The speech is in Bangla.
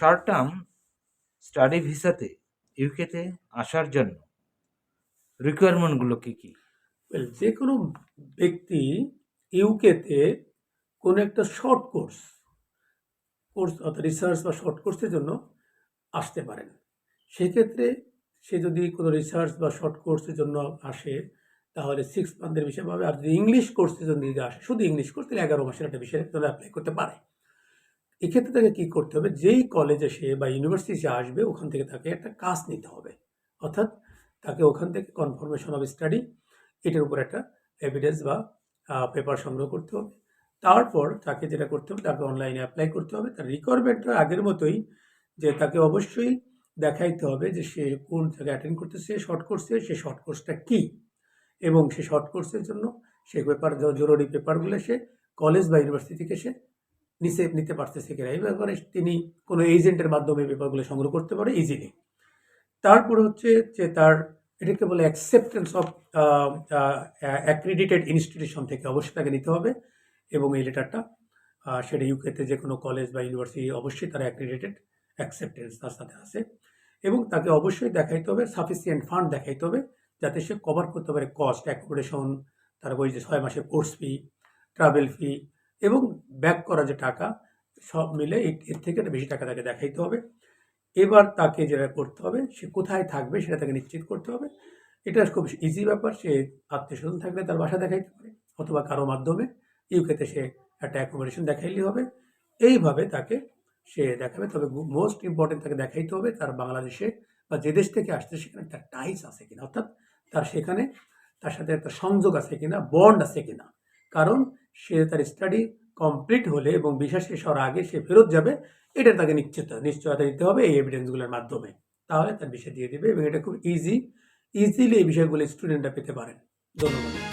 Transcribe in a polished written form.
শর্ট টার্ম স্টাডি ভিসাতে ইউকেতে আসার জন্য রিকোয়ারমেন্টগুলো কি কি? যে কোনো ব্যক্তি ইউকেতে কোনো একটা শর্ট কোর্স অর্থাৎ রিসার্চ বা শর্ট কোর্সের জন্য আসতে পারেন। সেক্ষেত্রে সে যদি কোনো রিসার্চ বা শর্ট কোর্সের জন্য আসে তাহলে 6 মান্থের ভিসা পাবে। আর যদি ইংলিশ কোর্সের জন্য যদি আসে, শুধু ইংলিশ কোর্স, তাহলে 11 মাসের একটা ভিসার জন্য অ্যাপ্লাই করতে পারে। এক্ষেত্রে তাকে কী করতে হবে, যেই কলেজে সে বা ইউনিভার্সিটি সে আসবে ওখান থেকে তাকে একটা কাজ নিতে হবে। অর্থাৎ তাকে ওখান থেকে কনফার্মেশন অফ স্টাডি এটার উপর একটা এভিডেন্স বা পেপার সংগ্রহ করতে হবে। তারপর তাকে যেটা করতে হবে, তাকে অনলাইনে অ্যাপ্লাই করতে হবে। তার রিকোয়ারমেন্টটা আগের মতোই, যে তাকে অবশ্যই দেখাইতে হবে যে সে কোন জায়গায় অ্যাটেন্ড করতেছে শর্ট কোর্সে, সে শর্ট কোর্সটা কী, এবং সে শর্ট কোর্সের জন্য সে পেপার, জরুরি পেপারগুলো সে কলেজ বা ইউনিভার্সিটি থেকে সে নিতে পারতেছে কিনা। এই ব্যাপারে তিনি কোনো এজেন্টের মাধ্যমে পেপারগুলো সংগ্রহ করতে পারে ইজিলি। তারপরে হচ্ছে যে তার এটাকে বলে অ্যাকসেপ্টেন্স অফ অ্যাক্রিডিটেড ইনস্টিটিউশন থেকে অবশ্যই তাকে নিতে হবে, এবং এই লেটারটা সেটা ইউকেতে যে কোনো কলেজ বা ইউনিভার্সিটি অবশ্যই তার অ্যাক্রিডিটেড অ্যাকসেপ্টেন্স তার সাথে আছে। এবং তাকে অবশ্যই দেখাইতে হবে সাফিসিয়েন্ট ফান্ড দেখাইতে হবে, যাতে সে কভার করতে পারে কস্ট, অ্যাকোমোডেশন, তারপর ওই যে 6 মাসের কোর্স ফি, ট্রাভেল ফি এবং ব্যাক করা যে টাকা, সব মিলে এর থেকে একটা বেশি টাকা তাকে দেখাইতে হবে। এবার তাকে যেটা করতে হবে, সে কোথায় থাকবে সেটা তাকে নিশ্চিত করতে হবে। এটা খুব ইজি ব্যাপার। সে আত্মীয়স্বজন থাকলে তার বাসা দেখাইতে পারে, অথবা কারো মাধ্যমে ইউকেতে সে একটা অ্যাকোমোডেশন দেখাইলেই হবে। এইভাবে তাকে সে দেখাবে। তবে মোস্ট ইম্পর্টেন্ট তাকে দেখাইতে হবে তার বাংলাদেশে বা যে দেশ থেকে আসছে সেখানে তার টাইস আছে কিনা, অর্থাৎ তার সেখানে তার সাথে একটা সংযোগ আছে কিনা, বন্ড আছে কিনা। কারণ সে তার স্টাডি কমপ্লিট হলে এবং ভিসা শেষ হওয়ার আগে সে ফেরত যাবে, এটা তাকে নিশ্চয়তা দিতে হবে এই এভিডেন্সগুলোর মাধ্যমে। তাহলে তার ভিসা দিয়ে দিবে, এবং এটা খুব ইজিলি এই বিষয়গুলো স্টুডেন্টরা পেতে পারেন। ধন্যবাদ।